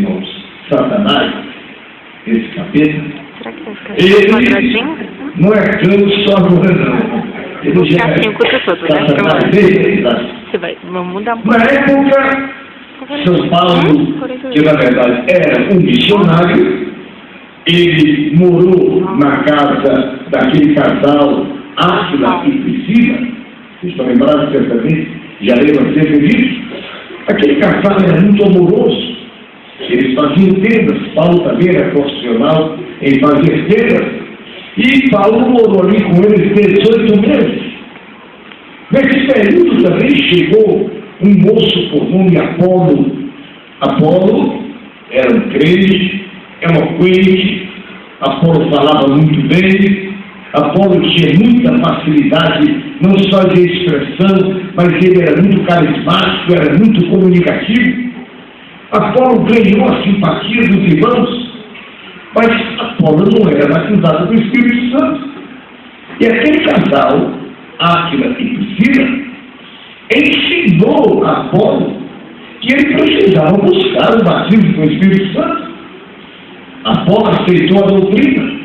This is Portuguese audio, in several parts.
irmãos, Satanás, esse capeta, Será que vai ficar quadradinho? não é canto só agora, não. Ele já Assim, o curso todo, né? Você vai, vamos mudar um pouco. Na época, São Paulo, que na verdade era um missionário, ele morou na casa daquele casal, Áquila e Priscila. Vocês estão lembrados certamente? Já leram acerca disso? Aquele casal era muito amoroso. Eles faziam tendas. Paulo também era profissional em fazer tendas. E Paulo morou ali com eles 18 meses. Nesse período também chegou um moço por nome Apolo. Apolo era um crente, eloquente. Apolo falava muito bem. Apolo tinha muita facilidade, não só de expressão, mas ele era muito carismático, era muito comunicativo. Apolo ganhou a simpatia dos irmãos, mas Apolo não era batizado com o Espírito Santo. E aquele casal, Áquila e Priscila, ensinou a Apolo que ele precisava buscar o batismo com o Espírito Santo. Apolo aceitou a doutrina.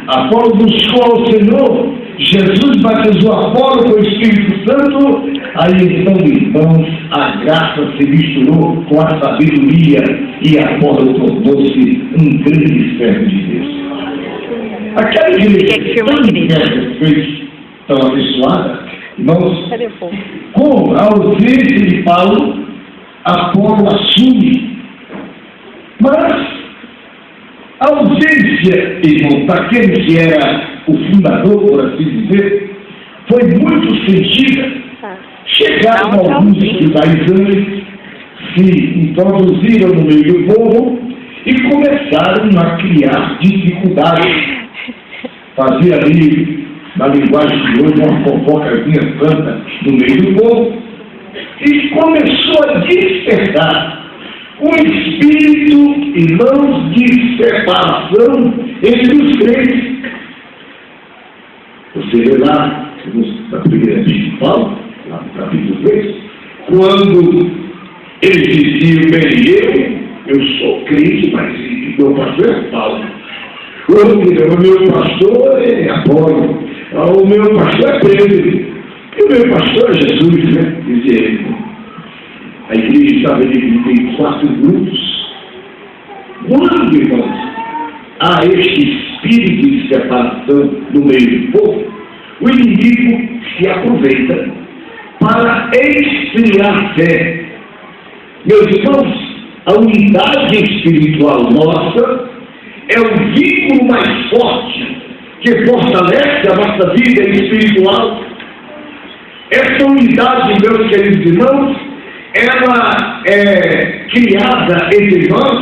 Apolo buscou ao Senhor. Jesus batizou Apolo com o Espírito Santo. Aí então, irmãos, a graça se misturou com a sabedoria e Apolo tornou-se um grande servo de Deus. Aquela igreja tão abençoada, irmãos, com a ausência de Paulo, Apolo assume. Mas a ausência, irmão, daquele que era o fundador, por assim dizer, foi muito sentida. Chegaram alguns judaizantes, se introduziram no meio do povo e começaram a criar dificuldades. Fazer ali, na linguagem de hoje, uma fofocazinha santa no meio do povo, e começou a despertar um espírito, irmãos, de separação entre os crentes. Você vê lá, na primeira epístola de Paulo, lá no capítulo 3, quando ele dizia, bem, eu sou crente, mas meu pastor é Paulo. O meu pastor é Apolo, o meu pastor é Pedro, e o meu pastor é Jesus, né? Dizia ele. A igreja estava dividida em 4 grupos. Quando, irmãos, há este espírito de separação no meio do povo, o inimigo se aproveita para esfriar a fé. Meus irmãos, a unidade espiritual nossa é o vínculo mais forte que fortalece a nossa vida espiritual. Essa unidade, meus queridos irmãos, ela é criada entre nós,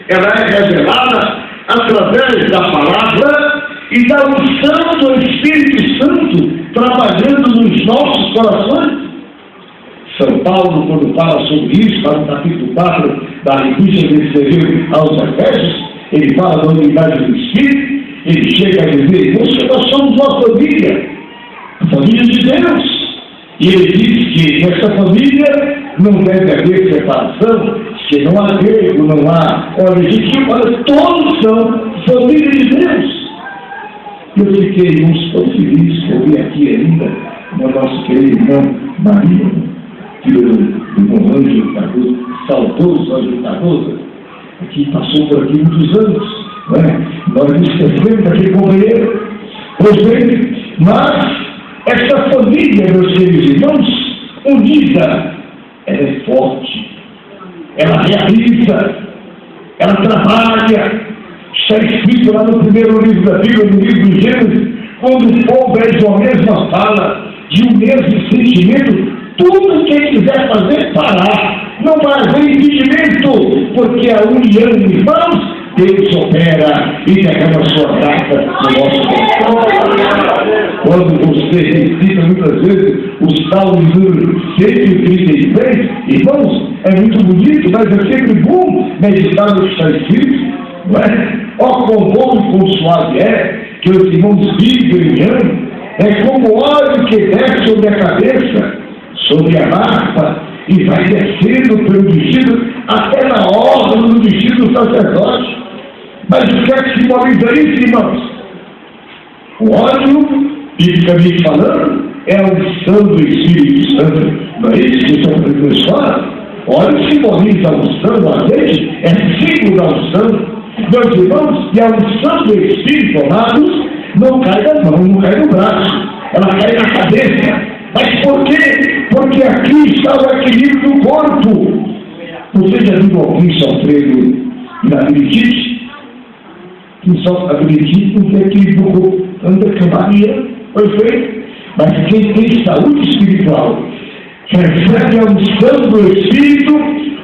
ela é revelada através da palavra e da unção do Espírito Santo trabalhando nos nossos corações. São Paulo, quando fala sobre isso, lá no capítulo 4 da epístola que ele escreveu aos Efésios, ele fala da unidade do Espírito, ele chega a dizer, nós somos uma família, a família de Deus. E ele diz que nessa família não deve haver separação, que não há grego, não há legítimo, mas todos são família de Deus. Eu fiquei tão feliz por vir aqui ainda, no nosso querido irmão Maria, filho do irmão Ângelo Cardoso, saudoso Ângelo Cardoso, que passou por aqui muitos anos, não é? Nós nos esquecemos daquele companheiro. Pois bem, mas essa família, meus queridos irmãos, unida, ela é forte, ela realiza, ela trabalha. Está escrito lá no primeiro livro da Bíblia, no livro do Gênesis, quando o povo é de uma mesma fala, de um mesmo sentimento, tudo que quiser fazer, parar. Não vai haver impedimento, porque a união, irmãos, Deus opera e derrama sua graça no nosso coração. Quando você recita muitas vezes o Salmo número 133, irmãos, é muito bonito, mas é sempre bom meditar no que está escrito, não é? Ó, quão bom e quão suave é que os irmãos vivem e amam, é como óleo que desce sobre a cabeça, sobre a harpa, e vai descendo pelo vestido até na ordem do vestido do sacerdote. Mas o que é que simboliza isso, irmãos? O óleo, biblicamente falando, é a unção do Espírito Santo. Não é isso que o São Francisco fala? O óleo simboliza a unção, o azeite é símbolo da unção. Meus irmãos, e a unção do Espírito, amados, não cai da mão, não cai no braço, ela cai na cabeça. Mas por quê? Porque aqui está o equilíbrio do corpo. Você já viu alguém sofrendo na labirintite? Quem sofre na labirintite não tem equilíbrio do corpo, anda cambaleando, perfeito. Mas quem tem saúde espiritual, recebe a unção do Espírito,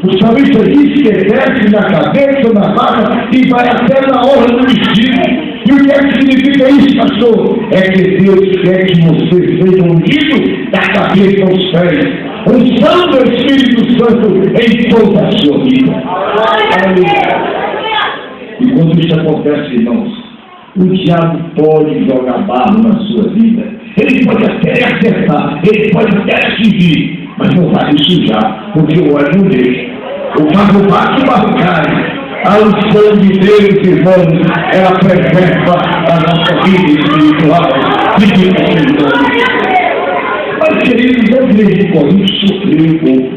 o salmista diz que desce na cabeça, na barra e vai até na orla do vestido. E o que é que significa isso, pastor? É que Deus quer que você seja unido da cabeça aos pés. Unção do Espírito Santo em toda a sua vida. E quando isso acontece, irmãos, o diabo pode jogar barro na sua vida. Ele pode até acertar, ele pode até atingir, mas não vai sujar, porque o óleo não deixa. O barro bate, o barro cai. A unção de Deus, irmãos, ela preserva a nossa vida espiritual. Mas, queridos, a igreja de Corinto sofreu um pouco.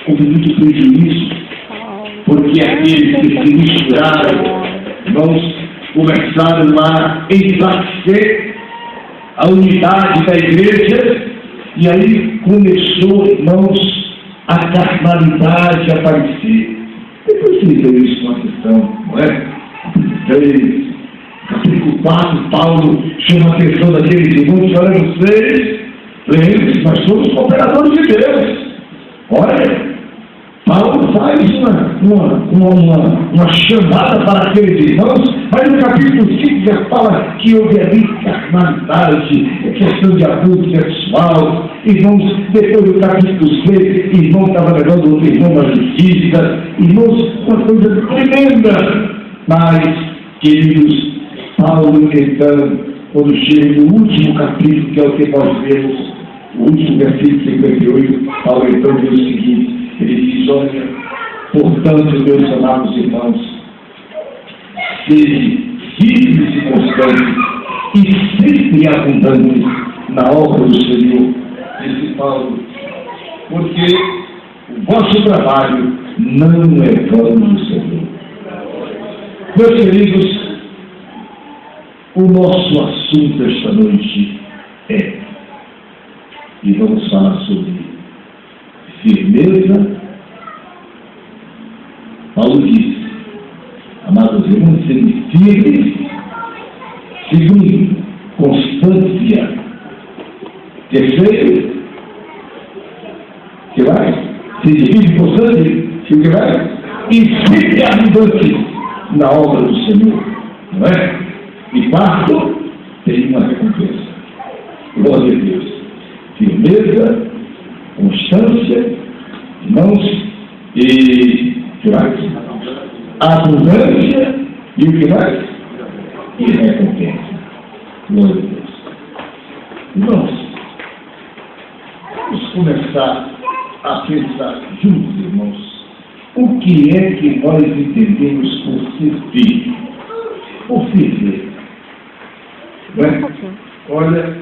Houve muito prejuízo, porque aqueles que se misturaram, irmãos, começaram a enfraquecer a unidade da igreja, e aí começou, irmãos, a carnalidade a aparecer. Depois você leu isso na questão, não é? 3, capítulo 4, Paulo chama a atenção daqueles irmãos, olha vocês, lembre-se, nós somos cooperadores de Deus. Olha, Paulo faz uma chamada para aqueles irmãos, mas no capítulo 5 já fala que houve ali carnalidade, questão de abuso sexual. Irmãos, depois do capítulo 6, irmão estava levando outro irmão à justiça. Irmãos, uma coisa tremenda. Mas, queridos, Paulo, então, quando chega no último capítulo, que é o que nós vemos, o último versículo 58, Paulo então diz o seguinte. Ele diz, olha, portanto, meus amados irmãos, sejam firmes e constantes e sempre abundantes na obra do Senhor, disse Paulo, porque o vosso trabalho não é vão no Senhor. Meus queridos, o nosso assunto esta noite é, e vamos falar sobre firmeza. Paulo diz, amados irmãos, serem firmes. Segundo, constância. Terceiro, que mais? Seja firme e constante, que mais? E sempre abundante na obra do Senhor, não é? E quarto, tem uma recompensa. Glória a Deus. Firmeza, constância, irmãos, e que mais? Abundância e o que mais? E recompensa. Glória a Deus. Irmãos, vamos começar a pensar juntos, irmãos, o que é que nós entendemos por ser firme? Por firme. Olha,